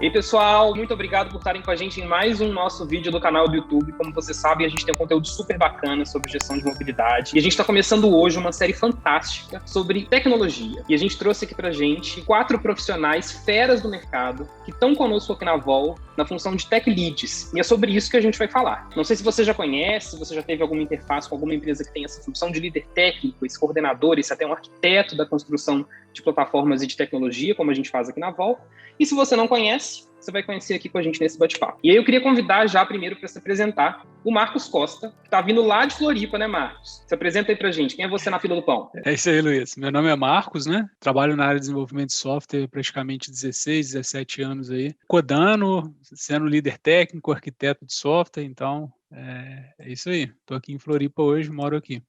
aí, pessoal, muito obrigado por estarem com a gente em mais um nosso vídeo do canal do YouTube. Como vocês sabem, a gente tem um conteúdo super bacana sobre gestão de mobilidade. E a gente está começando hoje uma série fantástica sobre tecnologia. E a gente trouxe aqui pra gente 4 profissionais feras do mercado que estão conosco aqui na Vol, na função de Tech Leads. E é sobre isso que a gente vai falar. Não sei se você já conhece, se você já teve alguma interface com alguma empresa que tem essa função de líder técnico, esse coordenador, esse até um arquiteto da construção de plataformas e de tecnologia, como a gente faz aqui na Vol. E se você não conhece, você vai conhecer aqui com a gente nesse bate-papo. E aí eu queria convidar já primeiro para se apresentar o Marcos Costa, que está vindo lá de Floripa, né, Marcos? Se apresenta aí pra gente. Quem é você na fila do pão? É isso aí, Luiz. Meu nome é Marcos, né? Trabalho na área de desenvolvimento de software praticamente 16, 17 anos aí. Codando, sendo líder técnico, arquiteto de software, então é isso aí. Estou aqui em Floripa hoje, moro aqui.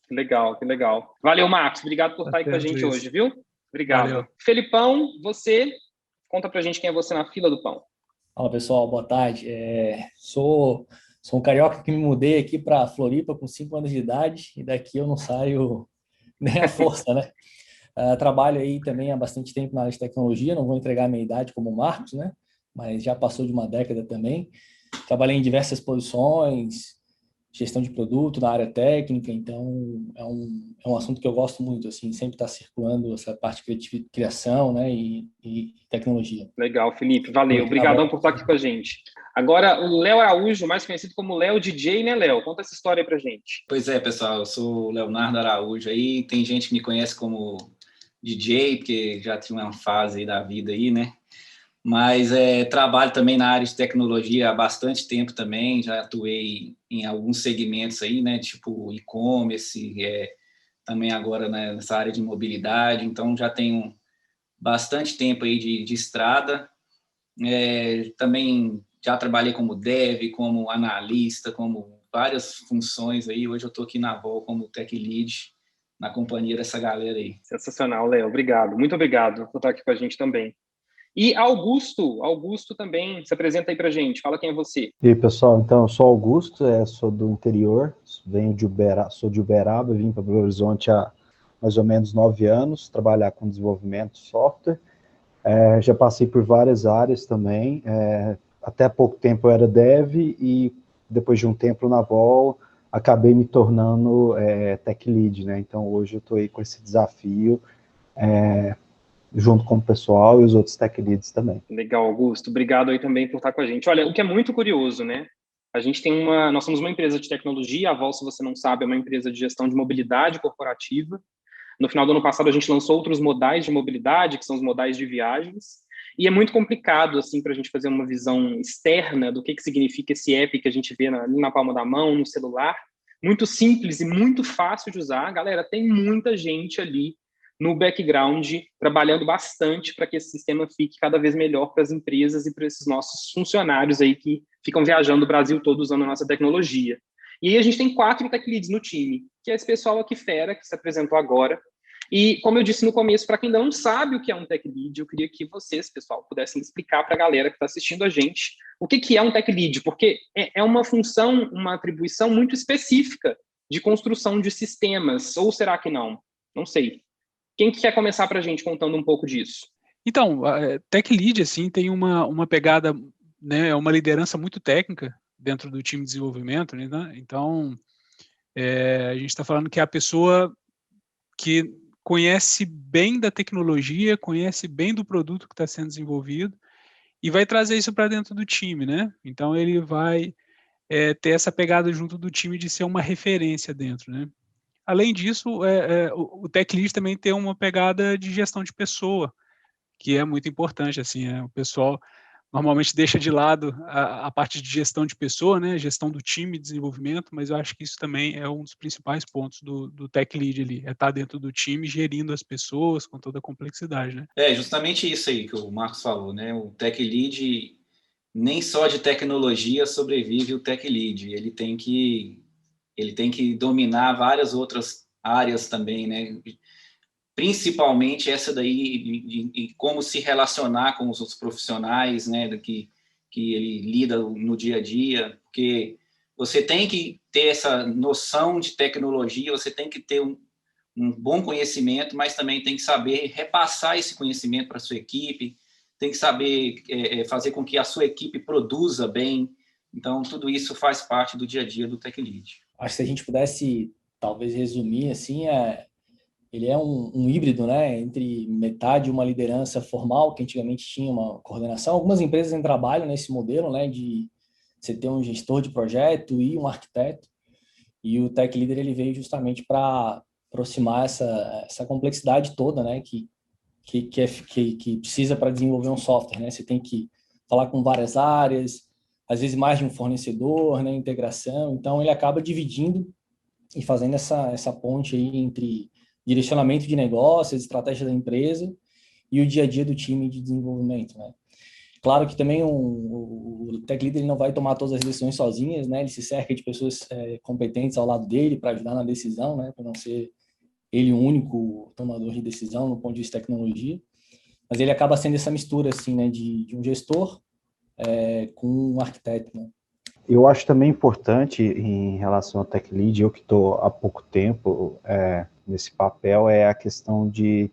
Que legal, que legal. Valeu, Marcos. Obrigado por estar aí com a gente Luiz. hoje, viu? Obrigado. Valeu. Felipão, você, conta pra gente quem é você na fila do pão. Fala, pessoal, boa tarde. Sou um carioca que me mudei aqui para Floripa com 5 anos de idade e daqui eu não saio nem à força, né? Trabalho aí também há bastante tempo na área de tecnologia, não vou entregar a minha idade como o Marcos, né? Mas já passou de uma década também. Trabalhei em diversas posições, gestão de produto na área técnica, então é um assunto que eu gosto muito, assim, sempre está circulando essa parte de criação, né, e tecnologia. Legal, Felipe, valeu, obrigadão por estar aqui com a gente. Agora, o Léo Araújo, mais conhecido como Léo DJ, né, Léo? Conta essa história aí pra gente. Pois é, pessoal, eu sou o Leonardo Araújo aí, tem gente que me conhece como DJ, porque já tinha uma fase aí da vida aí, né? Mas trabalho também na área de tecnologia há bastante tempo também, já atuei em alguns segmentos aí, né, tipo e-commerce, também agora, né, nessa área de mobilidade, então já tenho bastante tempo aí de estrada. Também já trabalhei como dev, como analista, como várias funções aí. Hoje eu estou aqui na Vol como Tech Lead, na companhia dessa galera aí. Sensacional, Léo, obrigado, muito obrigado por estar aqui com a gente também. E Augusto também, se apresenta aí pra gente, fala quem é você. E aí, pessoal, então eu sou Augusto, sou do interior, sou de Uberaba, vim para Belo Horizonte há mais ou menos 9 anos, trabalhar com desenvolvimento de software. Já passei por várias áreas também, até há pouco tempo eu era dev e depois de um tempo na Vol, acabei me tornando Tech Lead, né? Então hoje eu estou aí com esse desafio, junto com o pessoal e os outros Tech Leads também. Legal, Augusto. Obrigado aí também por estar com a gente. Olha, o que é muito curioso, né? Nós somos uma empresa de tecnologia, a Vol, se você não sabe, é uma empresa de gestão de mobilidade corporativa. No final do ano passado, a gente lançou outros modais de mobilidade, que são os modais de viagens. E é muito complicado, assim, para a gente fazer uma visão externa do que significa esse app que a gente vê na palma da mão, no celular. Muito simples e muito fácil de usar. Galera, tem muita gente ali no background, trabalhando bastante para que esse sistema fique cada vez melhor para as empresas e para esses nossos funcionários aí que ficam viajando o Brasil todo usando a nossa tecnologia. E aí a gente tem 4 Tech Leads no time, que é esse pessoal aqui fera, que se apresentou agora. E como eu disse no começo, para quem ainda não sabe o que é um Tech Lead, eu queria que vocês, pessoal, pudessem explicar para a galera que está assistindo a gente o que é um Tech Lead, porque é uma função, uma atribuição muito específica de construção de sistemas, ou será que não? Não sei. Quem que quer começar para a gente contando um pouco disso? Então, a Tech Lead, assim, tem uma pegada, né, uma liderança muito técnica dentro do time de desenvolvimento, né? Então, a gente está falando que é a pessoa que conhece bem da tecnologia, conhece bem do produto que está sendo desenvolvido e vai trazer isso para dentro do time, né? Então, ele vai ter essa pegada junto do time de ser uma referência dentro, né? Além disso, o Tech Lead também tem uma pegada de gestão de pessoa, que é muito importante, assim, o pessoal normalmente deixa de lado a parte de gestão de pessoa, né, gestão do time de desenvolvimento, mas eu acho que isso também é um dos principais pontos do Tech Lead ali, estar dentro do time, gerindo as pessoas com toda a complexidade, né? Justamente isso aí que o Marcos falou, né, o Tech Lead, nem só de tecnologia sobrevive o Tech Lead, ele tem que dominar várias outras áreas também, né? Principalmente essa daí de como se relacionar com os outros profissionais, né? Que ele lida no dia a dia, porque você tem que ter essa noção de tecnologia, você tem que ter um bom conhecimento, mas também tem que saber repassar esse conhecimento para a sua equipe, tem que saber fazer com que a sua equipe produza bem. Então, tudo isso faz parte do dia a dia do Tech Lead. Acho que se a gente pudesse, talvez, resumir, assim, ele é um híbrido, né, entre metade uma liderança formal, que antigamente tinha uma coordenação. Algumas empresas em trabalho nesse modelo, né, de você ter um gestor de projeto e um arquiteto. E o Tech Leader ele veio justamente para aproximar essa complexidade toda, né, que precisa para desenvolver um software, né? Você tem que falar com várias áreas, às vezes mais de um fornecedor, né, integração. Então ele acaba dividindo e fazendo essa ponte aí entre direcionamento de negócios, estratégia da empresa e o dia a dia do time de desenvolvimento, né? Claro que também o Tech Leader ele não vai tomar todas as decisões sozinhas, né? Ele se cerca de pessoas competentes ao lado dele para ajudar na decisão, né? Para não ser ele o único tomador de decisão no ponto de vista de tecnologia. Mas ele acaba sendo essa mistura, assim, né? De um gestor com um arquiteto, né? Eu acho também importante, em relação ao Tech Lead, eu que estou há pouco tempo nesse papel, é a questão de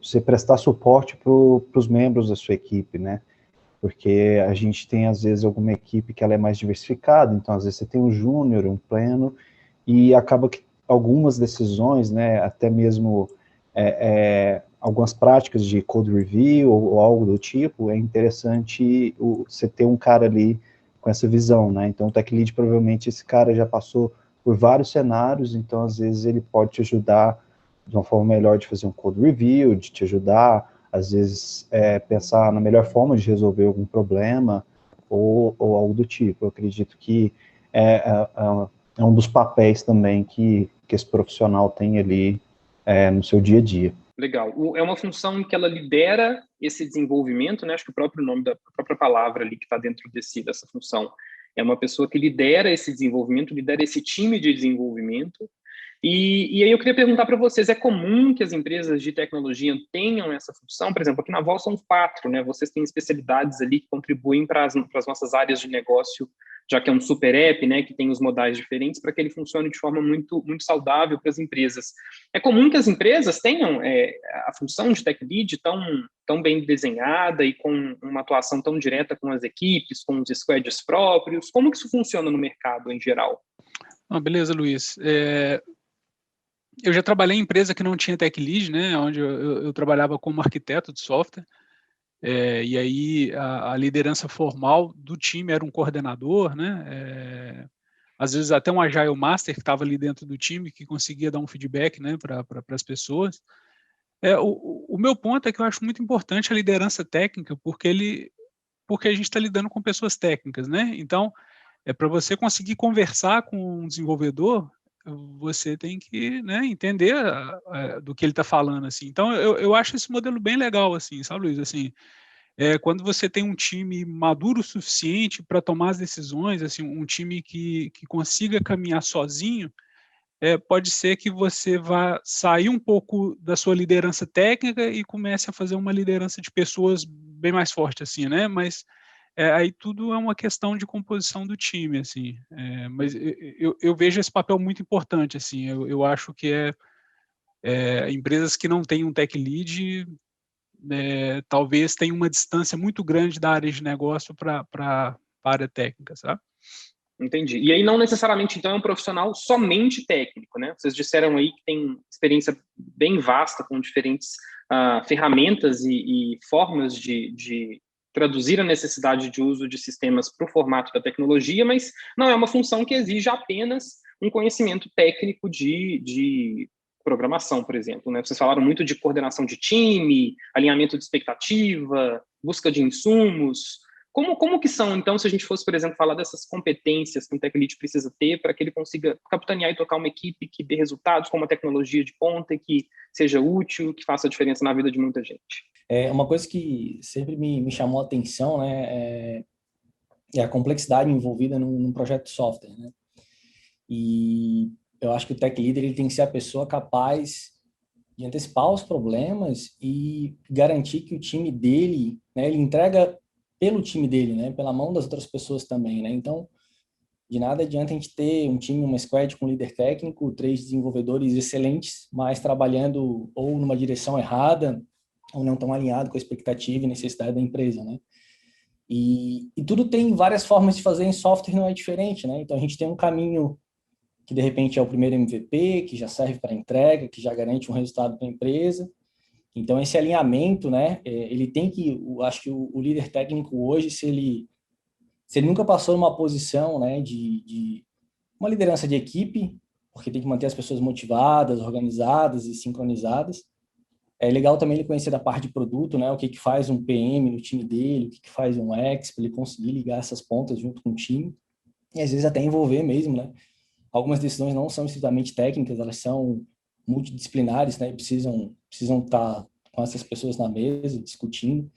você prestar suporte para os membros da sua equipe, né? Porque a gente tem, às vezes, alguma equipe que ela é mais diversificada, então, às vezes, você tem um júnior, um pleno, e acaba que algumas decisões, né, até mesmo algumas práticas de code review ou algo do tipo, é interessante você ter um cara ali com essa visão, né? Então, o Tech Lead, provavelmente, esse cara já passou por vários cenários, então, às vezes, ele pode te ajudar de uma forma melhor de fazer um code review, de te ajudar, às vezes, pensar na melhor forma de resolver algum problema, ou algo do tipo. Eu acredito que é um dos papéis também que esse profissional tem ali no seu dia a dia. Legal. É uma função em que ela lidera esse desenvolvimento, né? Acho que o próprio nome da própria palavra ali que está dentro dessa função é uma pessoa que lidera esse desenvolvimento, lidera esse time de desenvolvimento. E aí eu queria perguntar para vocês, é comum que as empresas de tecnologia tenham essa função? Por exemplo, aqui na Vol são 4, né? Vocês têm especialidades ali que contribuem para as nossas áreas de negócio, já que é um super app, né, que tem os modais diferentes, para que ele funcione de forma muito, muito saudável para as empresas. É comum que as empresas tenham a função de Tech Lead tão bem desenhada e com uma atuação tão direta com as equipes, com os squads próprios? Como que isso funciona no mercado em geral? Beleza, Luiz. Eu já trabalhei em empresa que não tinha Tech Lead, né, onde eu trabalhava como arquiteto de software, e aí a liderança formal do time era um coordenador, né, às vezes até um Agile Master que estava ali dentro do time, que conseguia dar um feedback, né, para as pessoas. O meu ponto é que eu acho muito importante a liderança técnica, porque a gente está lidando com pessoas técnicas, né, então, para você conseguir conversar com um desenvolvedor, você tem que, né, entender do que ele está falando, assim. Então, eu acho esse modelo bem legal, assim, sabe, Luiz? Assim, quando você tem um time maduro o suficiente para tomar as decisões, assim, um time que consiga caminhar sozinho, pode ser que você vá sair um pouco da sua liderança técnica e comece a fazer uma liderança de pessoas bem mais forte, assim, né? Mas aí tudo é uma questão de composição do time, assim. Mas eu vejo esse papel muito importante, assim. Eu acho que empresas que não têm um tech lead talvez tenham uma distância muito grande da área de negócio para a área técnica, sabe? Entendi. E aí não necessariamente, então, é um profissional somente técnico, né? Vocês disseram aí que tem experiência bem vasta com diferentes ferramentas e formas de traduzir a necessidade de uso de sistemas para o formato da tecnologia, mas não é uma função que exige apenas um conhecimento técnico de programação, por exemplo, né? Vocês falaram muito de coordenação de time, alinhamento de expectativa, busca de insumos. Como que são, então, se a gente fosse, por exemplo, falar dessas competências que um Tech Lead precisa ter para que ele consiga capitanear e tocar uma equipe que dê resultados com uma tecnologia de ponta e que seja útil, que faça diferença na vida de muita gente? Uma coisa que sempre me chamou a atenção, né, é a complexidade envolvida num projeto de software, né? E eu acho que o Tech Leader ele tem que ser a pessoa capaz de antecipar os problemas e garantir que o time dele, né, ele entrega pelo time dele, né, pela mão das outras pessoas também, né? Então, de nada adianta a gente ter um time, uma squad com líder técnico, 3 desenvolvedores excelentes, mas trabalhando ou numa direção errada, ou não estão alinhados com a expectativa e necessidade da empresa, né? E tudo tem várias formas de fazer, em software não é diferente, né? Então, a gente tem um caminho que, de repente, é o primeiro MVP, que já serve para entrega, que já garante um resultado para a empresa. Então, esse alinhamento, né, ele tem que, acho que o líder técnico hoje, se ele nunca passou numa posição, né, de uma liderança de equipe, porque tem que manter as pessoas motivadas, organizadas e sincronizadas. É legal também ele conhecer da parte de produto, né, o que faz um PM no time dele, o que faz um X, para ele conseguir ligar essas pontas junto com o time, e às vezes até envolver mesmo, né. Algumas decisões não são estritamente técnicas, elas são multidisciplinares, né, e precisam estar com essas pessoas na mesa, discutindo.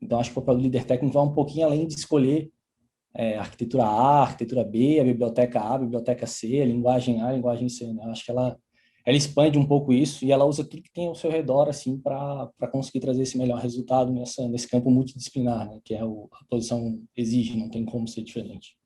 Então, acho que o papel do líder técnico vai um pouquinho além de escolher arquitetura A, arquitetura B, a biblioteca A, a biblioteca C, a linguagem A, a linguagem C, né? Acho que ela expande um pouco isso e ela usa tudo que tem ao seu redor, assim, para conseguir trazer esse melhor resultado nesse campo multidisciplinar, né? Que é a posição exige, não tem como ser diferente.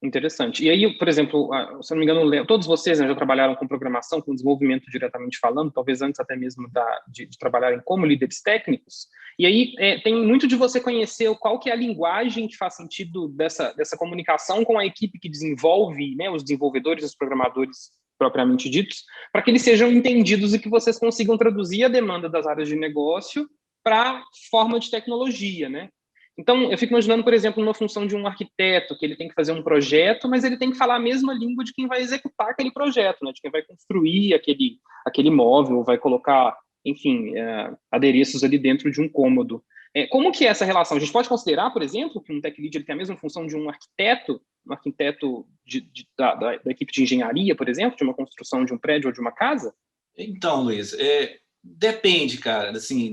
Interessante. E aí, por exemplo, se eu não me engano, todos vocês, né, já trabalharam com programação, com desenvolvimento diretamente falando, talvez antes até mesmo de trabalharem como líderes técnicos. E aí tem muito de você conhecer qual que é a linguagem que faz sentido dessa comunicação com a equipe que desenvolve, né, os desenvolvedores, os programadores propriamente ditos, para que eles sejam entendidos e que vocês consigam traduzir a demanda das áreas de negócio para forma de tecnologia, né? Então, eu fico imaginando, por exemplo, numa função de um arquiteto, que ele tem que fazer um projeto, mas ele tem que falar a mesma língua de quem vai executar aquele projeto, né? De quem vai construir aquele móvel, vai colocar, enfim, adereços ali dentro de um cômodo. Como que é essa relação? A gente pode considerar, por exemplo, que um tech lead ele tem a mesma função de um arquiteto da equipe de engenharia, por exemplo, de uma construção de um prédio ou de uma casa? Então, Luiz, depende, cara. Assim,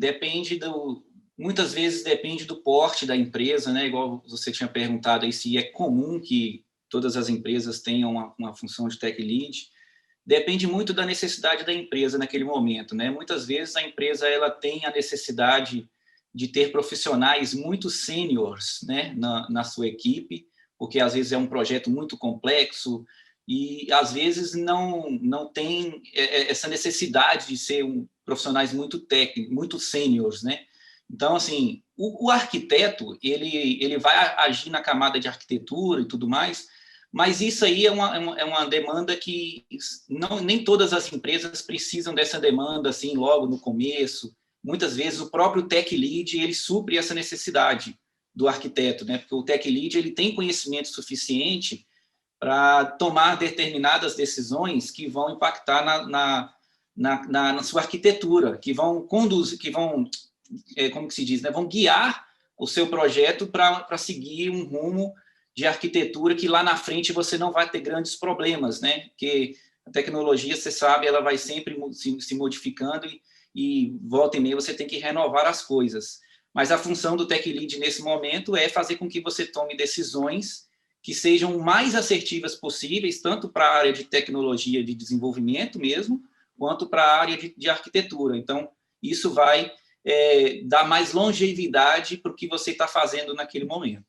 muitas vezes depende do porte da empresa, né? Igual você tinha perguntado aí se é comum que todas as empresas tenham uma função de tech lead. Depende muito da necessidade da empresa naquele momento, né? Muitas vezes a empresa ela tem a necessidade de ter profissionais muito sêniores, né, na sua equipe, porque às vezes é um projeto muito complexo e às vezes não tem essa necessidade de ser profissionais muito técnicos, muito sêniores, né? Então, assim, o arquiteto, ele vai agir na camada de arquitetura e tudo mais, mas isso aí é uma demanda que nem todas as empresas precisam dessa demanda, assim, logo no começo. Muitas vezes o próprio tech lead, ele supre essa necessidade do arquiteto, né? Porque o tech lead, ele tem conhecimento suficiente para tomar determinadas decisões que vão impactar na sua arquitetura, que vão conduzir, como que se diz, né? Vão guiar o seu projeto para seguir um rumo de arquitetura que lá na frente você não vai ter grandes problemas, né? Porque a tecnologia, você sabe, ela vai sempre se modificando e volta e meia você tem que renovar as coisas. Mas a função do tech lead nesse momento é fazer com que você tome decisões que sejam o mais assertivas possíveis, tanto para a área de tecnologia de desenvolvimento mesmo, quanto para a área de arquitetura. Então, isso vai dar mais longevidade para o que você está fazendo naquele momento.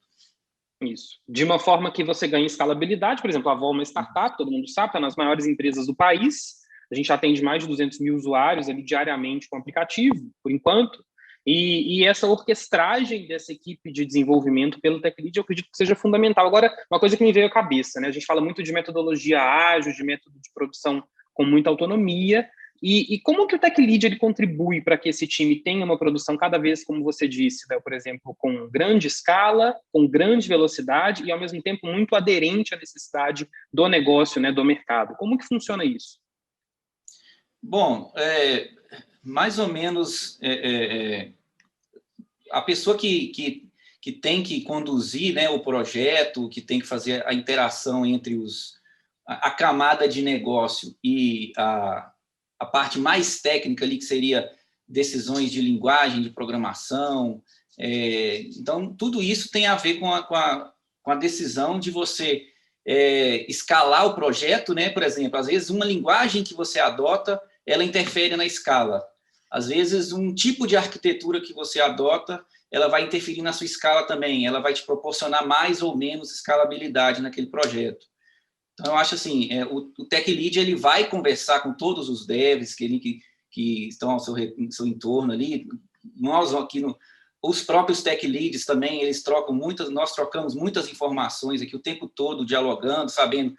Isso. De uma forma que você ganhe escalabilidade, por exemplo, a Avol é uma startup, todo mundo sabe, está nas maiores empresas do país, a gente atende mais de 200 mil usuários ali diariamente com o aplicativo, por enquanto, e essa orquestragem dessa equipe de desenvolvimento pelo Tech Lead, eu acredito que seja fundamental. Agora, uma coisa que me veio à cabeça, né? A gente fala muito de metodologia ágil, de método de produção com muita autonomia, e como que o Tech Lead ele contribui para que esse time tenha uma produção cada vez, como você disse, né, por exemplo, com grande escala, com grande velocidade e, ao mesmo tempo, muito aderente à necessidade do negócio, né, do mercado? Como que funciona isso? Bom, mais ou menos a pessoa que tem que conduzir, né, o projeto, que tem que fazer a interação entre a camada de negócio e a parte mais técnica ali, que seria decisões de linguagem, de programação. Então, tudo isso tem a ver com a decisão de você escalar o projeto, né? Por exemplo, às vezes uma linguagem que você adota, ela interfere na escala. Às vezes, um tipo de arquitetura que você adota, ela vai interferir na sua escala também, ela vai te proporcionar mais ou menos escalabilidade naquele projeto. Então, eu acho assim, o Tech Lead ele vai conversar com todos os devs que estão ao seu entorno ali, nós aqui os próprios tech leads também, nós trocamos muitas informações aqui o tempo todo, dialogando, sabendo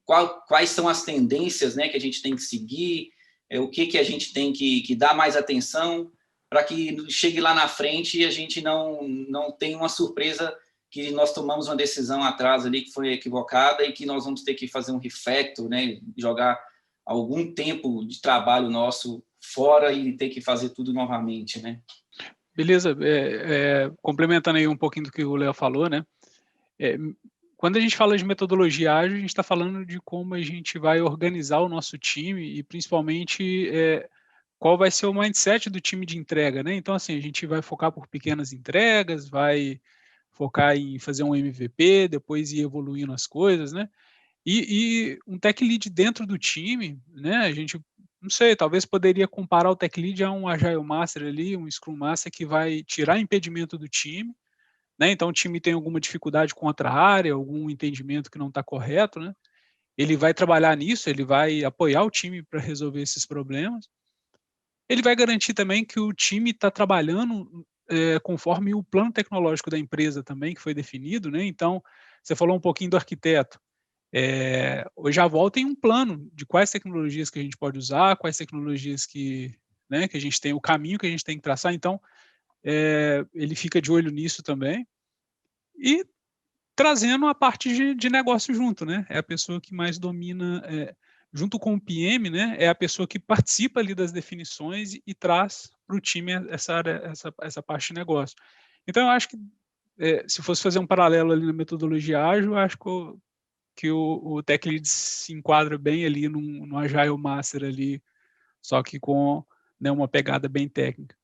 quais são as tendências, né, que a gente tem que seguir, o que a gente tem que dar mais atenção, para que chegue lá na frente e a gente não tenha uma surpresa que nós tomamos uma decisão atrás ali que foi equivocada e que nós vamos ter que fazer um refactor, né, jogar algum tempo de trabalho nosso fora e ter que fazer tudo novamente, né? Beleza, complementando aí um pouquinho do que o Léo falou, né? Quando a gente fala de metodologia ágil, a gente está falando de como a gente vai organizar o nosso time e principalmente qual vai ser o mindset do time de entrega, né? Então, assim, a gente vai focar por pequenas entregas, vai focar em fazer um MVP, depois ir evoluindo as coisas, né? E um tech lead dentro do time, né? A gente, não sei, talvez poderia comparar o tech lead a um Agile Master ali, um Scrum Master que vai tirar impedimento do time, né? Então o time tem alguma dificuldade com outra área, algum entendimento que não está correto, né? Ele vai trabalhar nisso, ele vai apoiar o time para resolver esses problemas. Ele vai garantir também que o time está trabalhando conforme o plano tecnológico da empresa também, que foi definido, né? Então, você falou um pouquinho do arquiteto. Hoje a Vol tem um plano de quais tecnologias que a gente pode usar, quais tecnologias que a gente tem, o caminho que a gente tem que traçar. Então, ele fica de olho nisso também. E trazendo a parte de negócio junto, né? É a pessoa que mais domina, junto com o PM, né? É a pessoa que participa ali das definições e traz para o time essa parte de negócio. Então, eu acho que, se fosse fazer um paralelo ali na metodologia ágil, eu acho que o Tech Lead se enquadra bem ali no Agile Master ali, só que com, né, uma pegada bem técnica.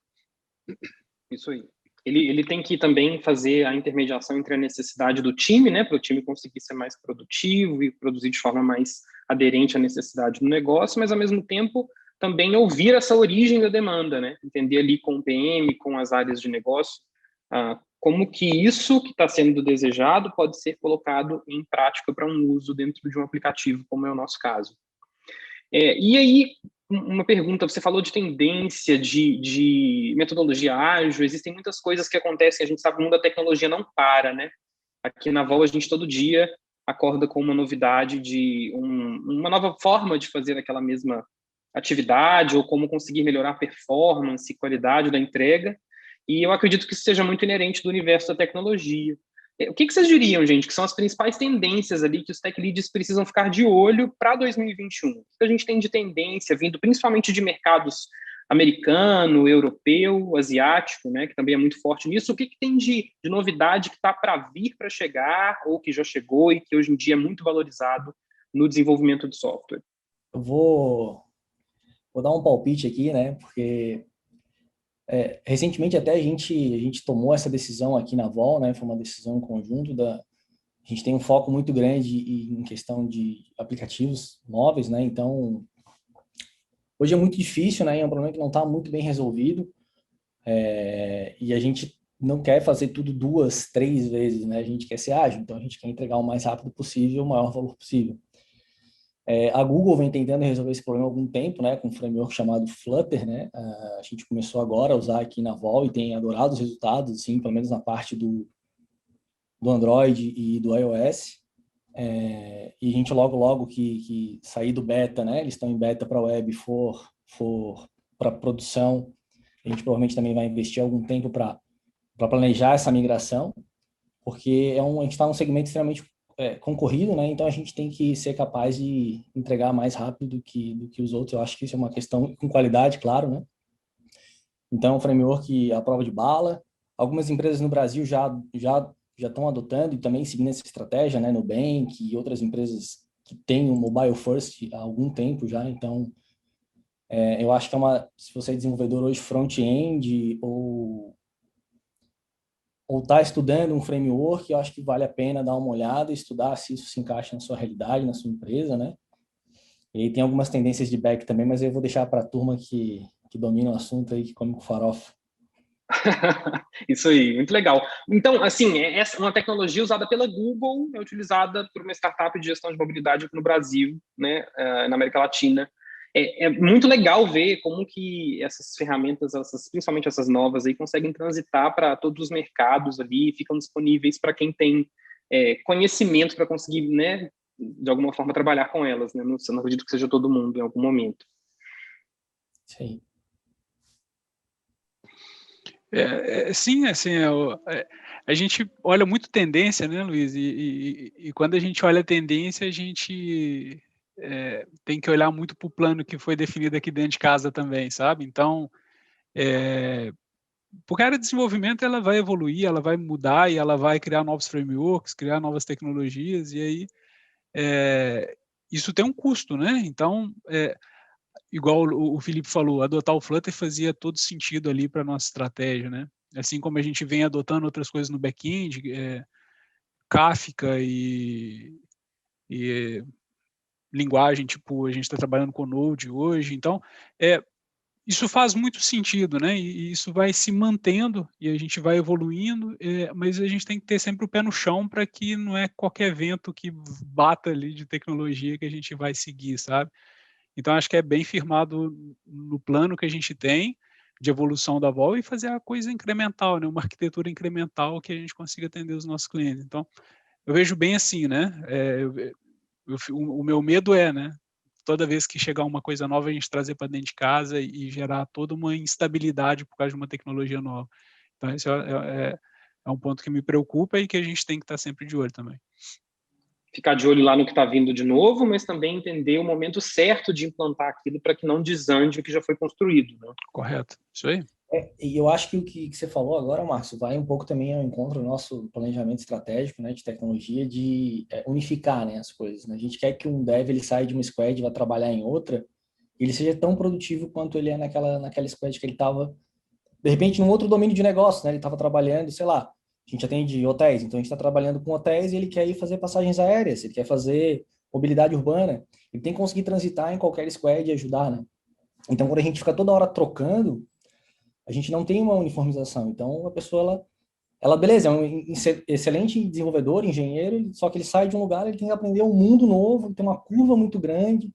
Isso aí. Ele tem que também fazer a intermediação entre a necessidade do time, né, para o time conseguir ser mais produtivo e produzir de forma mais aderente à necessidade do negócio, mas, ao mesmo tempo, também ouvir essa origem da demanda, né, entender ali com o PM, com as áreas de negócio, como que isso que está sendo desejado pode ser colocado em prática para um uso dentro de um aplicativo, como é o nosso caso. E aí, uma pergunta, você falou de tendência, de metodologia ágil, existem muitas coisas que acontecem, a gente sabe que o mundo da tecnologia não para, né? Aqui na Vol, a gente todo dia acorda com uma novidade de uma nova forma de fazer aquela mesma atividade, ou como conseguir melhorar a performance e qualidade da entrega, e eu acredito que isso seja muito inerente do universo da tecnologia. O que vocês diriam, gente, que são as principais tendências ali que os tech leads precisam ficar de olho para 2021? O que a gente tem de tendência vindo principalmente de mercados americano, europeu, asiático, né, que também é muito forte nisso? O que tem de novidade que está para vir, para chegar, ou que já chegou e que hoje em dia é muito valorizado no desenvolvimento de software? Eu vou dar um palpite aqui, né, porque recentemente até a gente tomou essa decisão aqui na Vol, né? Foi uma decisão conjunto a gente tem um foco muito grande em questão de aplicativos móveis, né? Então, hoje é muito difícil, né? É um problema que não está muito bem resolvido, e a gente não quer fazer tudo 2, 3 vezes, né? A gente quer ser ágil, então a gente quer entregar o mais rápido possível, o maior valor possível. A Google vem tentando resolver esse problema há algum tempo, né, com um framework chamado Flutter, né? A gente começou agora a usar aqui na Vol e tem adorado os resultados, assim, pelo menos na parte do Android e do iOS. E a gente logo que sair do beta, né? Eles estão em beta para web, for para produção. A gente provavelmente também vai investir algum tempo para planejar essa migração, porque a gente está num segmento extremamente concorrido, né? Então a gente tem que ser capaz de entregar mais rápido do que os outros. Eu acho que isso é uma questão com qualidade, claro, né? Então, framework à prova de bala. Algumas empresas no Brasil já estão adotando e também seguindo essa estratégia, né? Nubank e outras empresas que têm o mobile first há algum tempo já. Então, eu acho que se você é desenvolvedor hoje front-end ou está estudando um framework, eu acho que vale a pena dar uma olhada e estudar se isso se encaixa na sua realidade, na sua empresa, né? E aí tem algumas tendências de back também, mas eu vou deixar para a turma que domina o assunto aí, que come com farofa. Isso aí, muito legal. Então, assim, essa uma tecnologia usada pela Google, é utilizada por uma startup de gestão de mobilidade aqui no Brasil, né, na América Latina. é muito legal ver como que essas ferramentas, principalmente essas novas aí, conseguem transitar para todos os mercados ali e ficam disponíveis para quem tem conhecimento para conseguir, né, de alguma forma trabalhar com elas, né? Não acredito que seja todo mundo em algum momento. Sim. Sim, assim, a gente olha muito tendência, né, Luiz? E quando a gente olha a tendência, a gente tem que olhar muito para o plano que foi definido aqui dentro de casa também, sabe? Então, porque a área de desenvolvimento ela vai evoluir, ela vai mudar e ela vai criar novos frameworks, criar novas tecnologias, e aí isso tem um custo, né? Então, igual o Felipe falou, adotar o Flutter fazia todo sentido ali para a nossa estratégia, né? Assim como a gente vem adotando outras coisas no back-end, Kafka e linguagem, tipo, a gente está trabalhando com Node hoje, então, isso faz muito sentido, né? E isso vai se mantendo e a gente vai evoluindo, mas a gente tem que ter sempre o pé no chão para que não é qualquer vento que bata ali de tecnologia que a gente vai seguir, sabe? Então, acho que é bem firmado no plano que a gente tem de evolução da Vol e fazer a coisa incremental, né? Uma arquitetura incremental que a gente consiga atender os nossos clientes. Então, eu vejo bem assim, né? O meu medo né? Toda vez que chegar uma coisa nova, a gente trazer para dentro de casa e gerar toda uma instabilidade por causa de uma tecnologia nova. Então, esse é um ponto que me preocupa e que a gente tem que estar sempre de olho também. Ficar de olho lá no que está vindo de novo, mas também entender o momento certo de implantar aquilo para que não desande o que já foi construído. Né? Correto, isso aí. E eu acho que o que você falou agora, Márcio, vai um pouco também ao encontro do nosso planejamento estratégico, né, de tecnologia, de unificar, né, as coisas. Né? A gente quer que um dev ele saia de uma squad e vá trabalhar em outra, ele seja tão produtivo quanto ele é naquela squad que ele estava, de repente, num outro domínio de negócio, né? Ele estava trabalhando, sei lá, a gente atende hotéis, então a gente está trabalhando com hotéis e ele quer ir fazer passagens aéreas, ele quer fazer mobilidade urbana, ele tem que conseguir transitar em qualquer squad e ajudar, né? Então, quando a gente fica toda hora trocando, a gente não tem uma uniformização. Então, a pessoa, ela beleza, é um excelente desenvolvedor, engenheiro, só que ele sai de um lugar, ele tem que aprender um mundo novo, tem uma curva muito grande.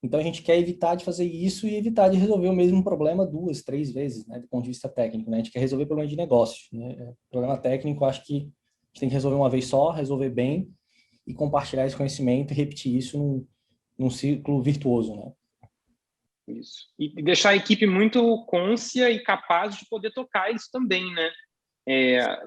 Então, a gente quer evitar de fazer isso e evitar de resolver o mesmo problema 2, 3 vezes, né, do ponto de vista técnico. Né? A gente quer resolver problema de negócio. Né? Problema técnico, acho que a gente tem que resolver uma vez só, resolver bem e compartilhar esse conhecimento e repetir isso num ciclo virtuoso, né? Isso. E deixar a equipe muito cônscia e capaz de poder tocar isso também, né?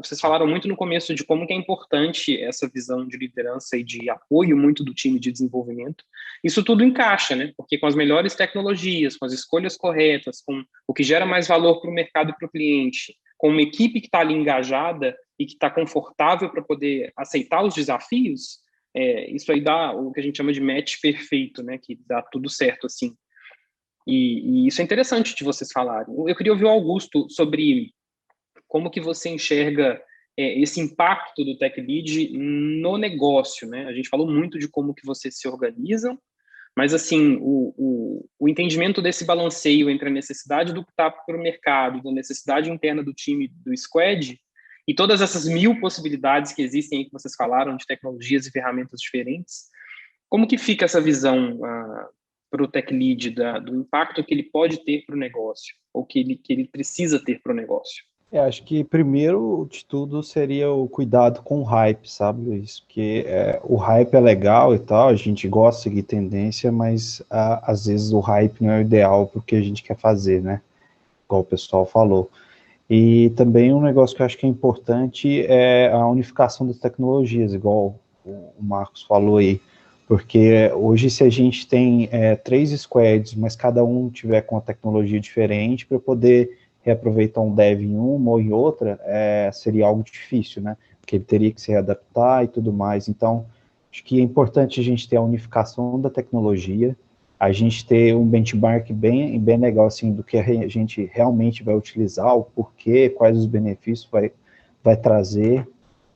Vocês falaram muito no começo de como que é importante essa visão de liderança e de apoio muito do time de desenvolvimento. Isso tudo encaixa, né? Porque com as melhores tecnologias, com as escolhas corretas, com o que gera mais valor para o mercado e para o cliente, com uma equipe que está ali engajada e que está confortável para poder aceitar os desafios, isso aí dá o que a gente chama de match perfeito, né? Que dá tudo certo, assim. E isso é interessante de vocês falarem. Eu queria ouvir o Augusto sobre como que você enxerga esse impacto do Tech Lead no negócio, né? A gente falou muito de como que vocês se organizam, mas, assim, o entendimento desse balanceio entre a necessidade do que está para o mercado, da necessidade interna do time, do squad, e todas essas 1000 possibilidades que existem aí, que vocês falaram, de tecnologias e ferramentas diferentes, como que fica essa visão para o Tech Lead do impacto que ele pode ter para o negócio, ou que ele precisa ter para o negócio? Acho que primeiro de tudo seria o cuidado com o hype, sabe, Luiz? Porque o hype é legal e tal, a gente gosta de seguir tendência, mas às vezes o hype não é o ideal para o que a gente quer fazer, né? Igual o pessoal falou. E também um negócio que eu acho que é importante é a unificação das tecnologias, igual o Marcos falou aí. Porque hoje, se a gente tem 3 squads, mas cada um tiver com uma tecnologia diferente, para poder reaproveitar um dev em uma ou em outra, seria algo difícil, né? Porque ele teria que se readaptar e tudo mais. Então, acho que é importante a gente ter a unificação da tecnologia, a gente ter um benchmark bem legal, assim, do que a gente realmente vai utilizar, o porquê, quais os benefícios vai trazer,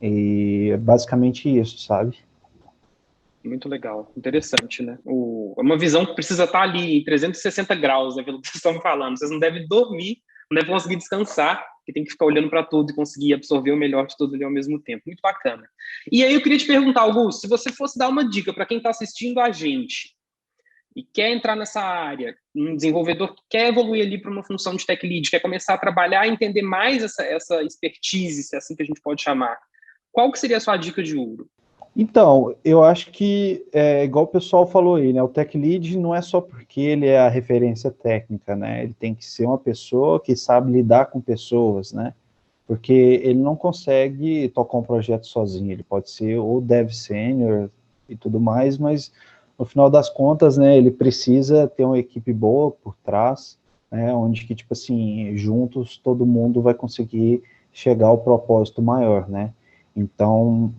e basicamente isso, sabe? Muito legal, interessante, né? É uma visão que precisa estar ali em 360 graus, né, pelo que vocês estão falando. Vocês não devem dormir, não devem conseguir descansar, que tem que ficar olhando para tudo e conseguir absorver o melhor de tudo ali ao mesmo tempo. Muito bacana. E aí eu queria te perguntar, Augusto, se você fosse dar uma dica para quem está assistindo a gente, e quer entrar nessa área, um desenvolvedor que quer evoluir ali para uma função de tech lead, quer começar a trabalhar e entender mais essa expertise, se é assim que a gente pode chamar, qual que seria a sua dica de ouro? Então, eu acho que, igual o pessoal falou aí, né, o tech lead não é só porque ele é a referência técnica, né, ele tem que ser uma pessoa que sabe lidar com pessoas, né, porque ele não consegue tocar um projeto sozinho, ele pode ser ou dev sênior e tudo mais, mas no final das contas, né, ele precisa ter uma equipe boa por trás, né, onde que, tipo assim, juntos todo mundo vai conseguir chegar ao propósito maior, né. Então,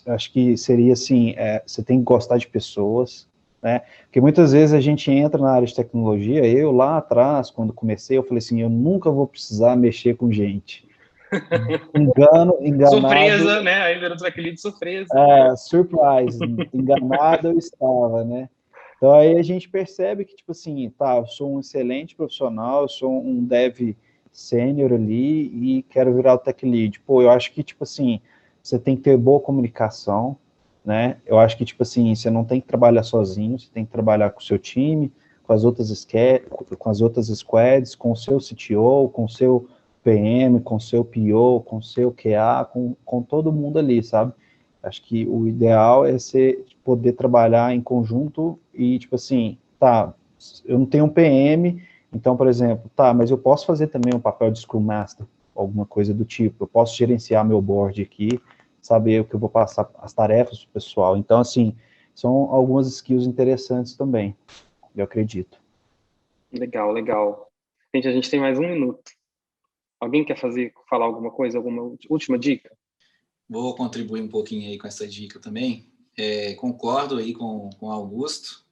acho que seria assim, você tem que gostar de pessoas, né, porque muitas vezes a gente entra na área de tecnologia, eu lá atrás, quando comecei, eu falei assim, eu nunca vou precisar mexer com gente. Enganado. Surpresa, né, aí virou aquele de surpresa. Surprise, enganado eu estava, né. Então aí a gente percebe que, tipo assim, tá, eu sou um excelente profissional, eu sou um dev sênior ali e quero virar o tech lead. Pô, eu acho que, tipo assim, você tem que ter boa comunicação, né? Eu acho que, tipo assim, você não tem que trabalhar sozinho, você tem que trabalhar com o seu time, com as outras squads, com o seu CTO, com o seu PM, com o seu PO, com o seu QA, com todo mundo ali, sabe? Acho que o ideal é você poder trabalhar em conjunto e, tipo assim, tá, eu não tenho um PM, então, por exemplo, tá, mas eu posso fazer também um papel de Scrum Master, alguma coisa do tipo, eu posso gerenciar meu board aqui, saber o que eu vou passar, as tarefas para o pessoal. Então, assim, são algumas skills interessantes também, eu acredito. Legal, legal. Gente, a gente tem mais 1 minuto. Alguém quer falar alguma coisa, alguma última dica? Vou contribuir um pouquinho aí com essa dica também. Concordo aí com o Augusto.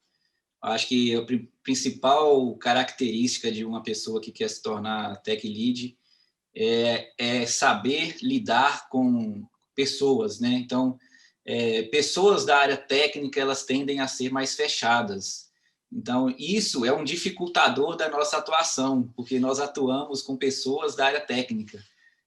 Acho que a principal característica de uma pessoa que quer se tornar tech lead é saber lidar com pessoas, né? Então, pessoas da área técnica, elas tendem a ser mais fechadas. Então, isso é um dificultador da nossa atuação, porque nós atuamos com pessoas da área técnica.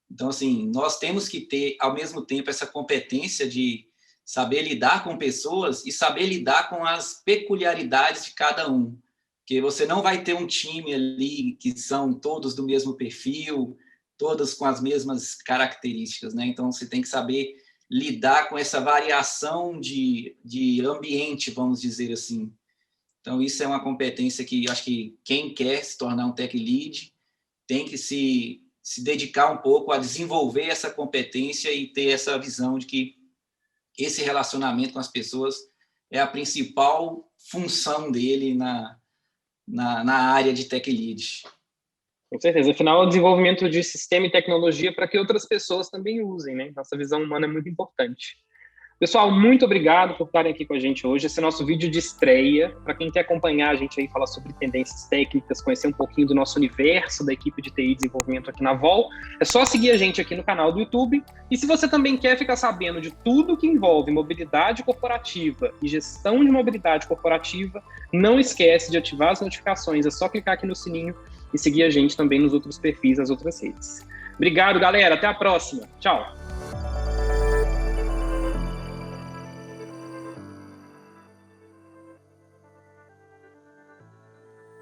Então, assim, nós temos que ter, ao mesmo tempo, essa competência de saber lidar com pessoas e saber lidar com as peculiaridades de cada um. Porque você não vai ter um time ali que são todos do mesmo perfil, todas com as mesmas características, né? Então, você tem que saber lidar com essa variação de ambiente, vamos dizer assim. Então, isso é uma competência que acho que quem quer se tornar um tech lead tem que se dedicar um pouco a desenvolver essa competência e ter essa visão de que esse relacionamento com as pessoas é a principal função dele na área de tech lead. Com certeza. Afinal, o desenvolvimento de sistema e tecnologia para que outras pessoas também usem, né? Nossa visão humana é muito importante. Pessoal, muito obrigado por estarem aqui com a gente hoje. Esse é nosso vídeo de estreia. Para quem quer acompanhar a gente aí, falar sobre tendências técnicas, conhecer um pouquinho do nosso universo da equipe de TI e desenvolvimento aqui na Vol, é só seguir a gente aqui no canal do YouTube. E se você também quer ficar sabendo de tudo que envolve mobilidade corporativa e gestão de mobilidade corporativa, não esquece de ativar as notificações. É só clicar aqui no sininho e seguir a gente também nos outros perfis, nas outras redes. Obrigado, galera. Até a próxima. Tchau.